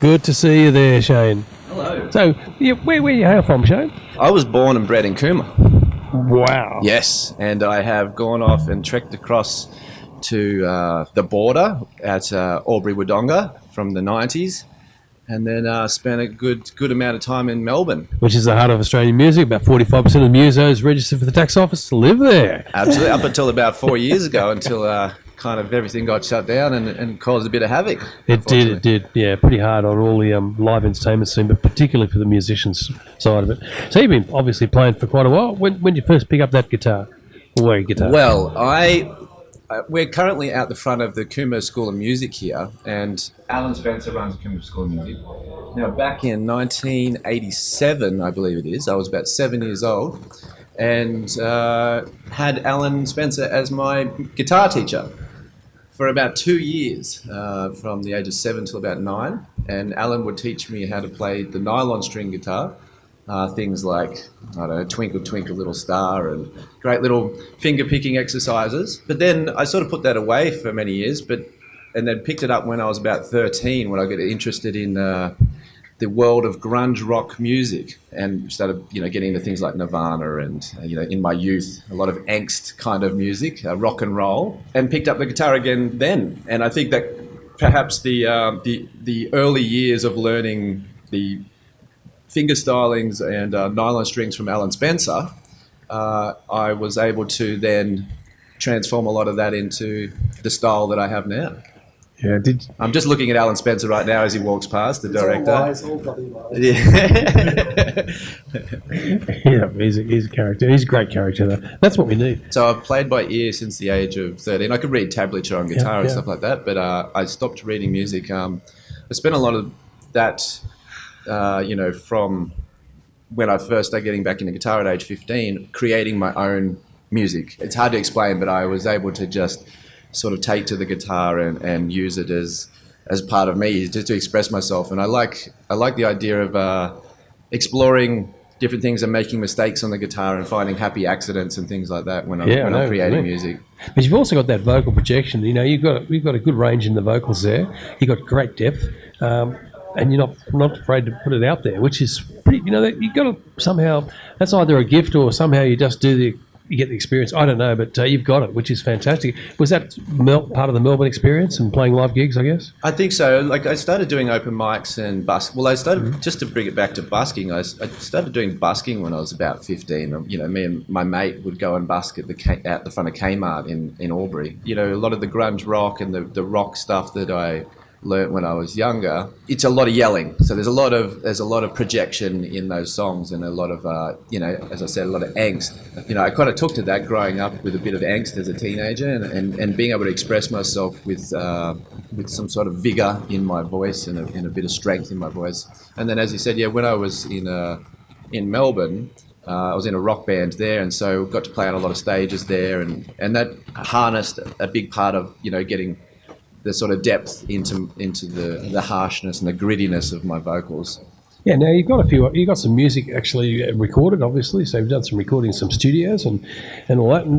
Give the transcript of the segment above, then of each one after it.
Good to see you there, Shane. Hello. So, where you hail from, Shane? I was born and bred in Cooma. Wow. Yes, and I have gone off and trekked across to the border at Albury-Wodonga from the 90s, and then spent a good amount of time in Melbourne. Which is the heart of Australian music. About 45% of musos registered for the tax office live there. Absolutely, up until about 4 years ago, until kind of everything got shut down and caused a bit of havoc. It did. Yeah, pretty hard on all the live entertainment scene, but particularly for the musicians side of it. So you've been obviously playing for quite a while. When did you first pick up that guitar? Or guitar? Well, we're currently out the front of the Cooma School of Music here, and Alan Spencer runs the Cooma School of Music. Now, back in 1987, I believe it is, I was about 7 years old, and had Alan Spencer as my guitar teacher for about 2 years, from the age of 7 till about 9. And Alan would teach me how to play the nylon string guitar, things like, I don't know, Twinkle Twinkle Little Star, and great little finger picking exercises. But then I sort of put that away for many years, and then picked it up when I was about 13, when I got interested in the world of grunge rock music, and started, getting into things like Nirvana and, in my youth, a lot of angst kind of music, rock and roll, and picked up the guitar again then. And I think that perhaps the early years of learning the finger stylings and nylon strings from Alan Spencer, I was able to then transform a lot of that into the style that I have now. Yeah, I'm just looking at Alan Spencer right now as he walks past, the director. All bloody wise. Yeah, he's a character. He's a great character, though. That's what we need. So I've played by ear since the age of 13. I could read tablature on guitar and stuff like that, but I stopped reading music. I spent a lot of that, from when I first started getting back into guitar at age 15, creating my own music. It's hard to explain, but I was able to just sort of take to the guitar and use it as part of me, just to express myself. And I like the idea of exploring different things and making mistakes on the guitar and finding happy accidents and things like that when I'm creating music. But you've also got that vocal projection. You've got a good range in the vocals there. You've got great depth, and you're not afraid to put it out there, which is pretty. You've got to somehow. That's either a gift or somehow you just you get the experience. I don't know, but you've got it, which is fantastic. Was that part of the Melbourne experience and playing live gigs, I guess? I think so. Like, I started doing open mics and I started, just to bring it back to busking, I started doing busking when I was about 15. Me and my mate would go and busk at the front of Kmart in Albury. A lot of the grunge rock and the rock stuff that I learnt when I was younger, it's a lot of yelling. So there's a lot of projection in those songs, and a lot of as I said, a lot of angst. I kind of took to that growing up with a bit of angst as a teenager, and being able to express myself with some sort of vigor in my voice and a bit of strength in my voice. And then, as you said, when I was in Melbourne, I was in a rock band there, and so got to play on a lot of stages there, and that harnessed a big part of getting the sort of depth into the harshness and the grittiness of my vocals. Yeah, now you've got some music actually recorded, obviously. So you've done some recording in some studios and all that. And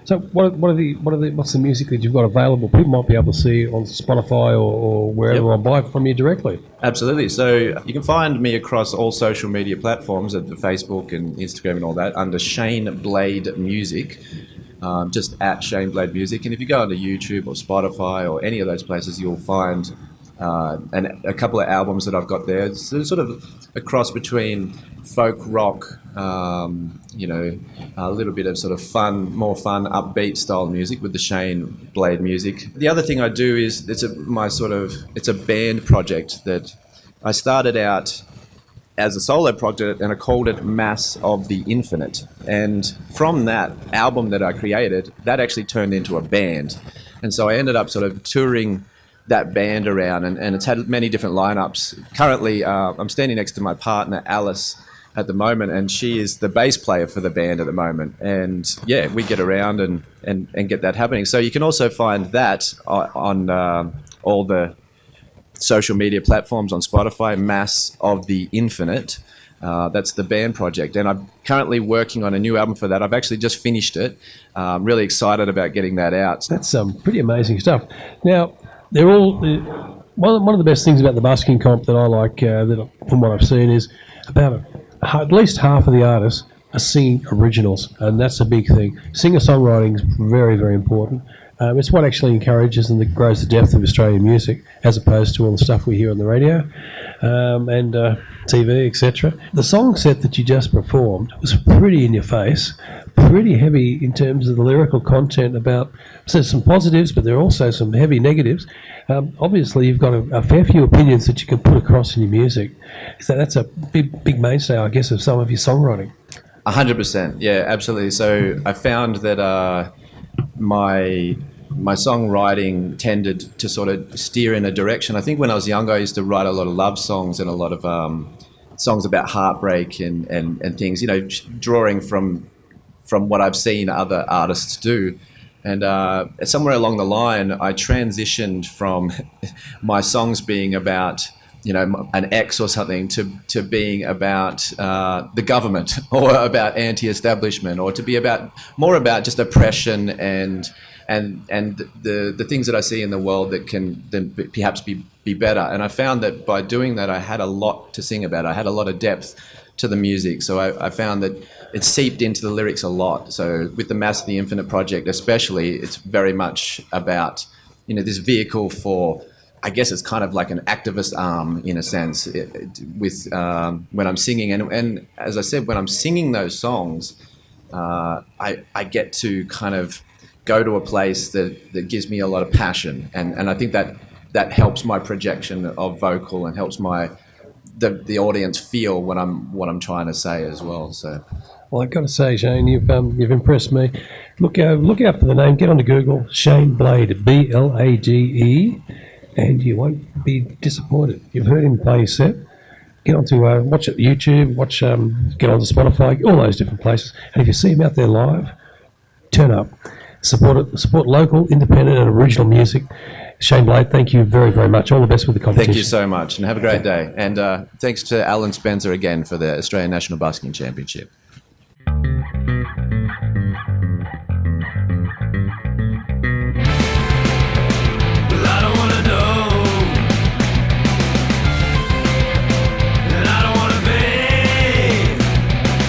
so what's the music that you've got available? People might be able to see on Spotify or wherever, or buy from you directly. Absolutely. So you can find me across all social media platforms, at Facebook and Instagram and all that, under Shane Blade Music. Just at Shane Blade Music. And if you go onto YouTube or Spotify or any of those places, you'll find a couple of albums that I've got there. So sort of a cross between folk rock, a little bit of sort of more fun, upbeat style music with the Shane Blade Music. The other thing I do is it's a band project that I started out as a solo project, and I called it Mass of the Infinite. And from that album that I created, that actually turned into a band. And so I ended up sort of touring that band around, and it's had many different lineups. Currently, I'm standing next to my partner, Alice, at the moment, and she is the bass player for the band at the moment. And we get around and get that happening. So you can also find that on all the social media platforms, on Spotify, Mass of the Infinite. That's the band project, and I'm currently working on a new album for that. I've actually just finished it. I'm really excited about getting that out. That's some pretty amazing stuff. Now, they're all one of the best things about the busking comp that I like, from what I've seen, is about at least half of the artists are singing originals, and that's a big thing. Singer-songwriting is very, very important. It's what actually encourages and grows the depth of Australian music, as opposed to all the stuff we hear on the radio and TV, etc. The song set that you just performed was pretty in your face, pretty heavy in terms of the lyrical content. So some positives, but there are also some heavy negatives. Obviously, you've got a fair few opinions that you can put across in your music. So that's a big mainstay, I guess, of some of your songwriting. 100%, yeah, absolutely. So I found that my songwriting tended to sort of steer in a direction. I think when I was younger, I used to write a lot of love songs and a lot of songs about heartbreak and things, drawing from what I've seen other artists do. And somewhere along the line, I transitioned from my songs being about an ex or something to being about the government or about anti-establishment, or to be more about just oppression and the things that I see in the world that can then perhaps be better. And I found that by doing that, I had a lot to sing about. I had a lot of depth to the music. So I found that it seeped into the lyrics a lot. So with the Mass of the Infinite project especially, it's very much about, this vehicle for, I guess it's kind of like an activist arm in a sense, when I'm singing. And as I said, when I'm singing those songs, I get to kind of go to a place that gives me a lot of passion. And I think that helps my projection of vocal and helps the audience feel what I'm trying to say as well. So. Well, I've got to say, Shane, you've impressed me. Look out for the name. Get onto Google, Shane Blade, Blage, and you won't be disappointed. You've heard him play his set. Get onto watch it YouTube, get onto Spotify, all those different places. And if you see him out there live, turn up, support it. Support local, independent, and original music. Shane Blade, thank you very, very much. All the best with the competition. Thank you so much, and have a great day. And thanks to Alan Spencer again for the Australian National Busking Championship.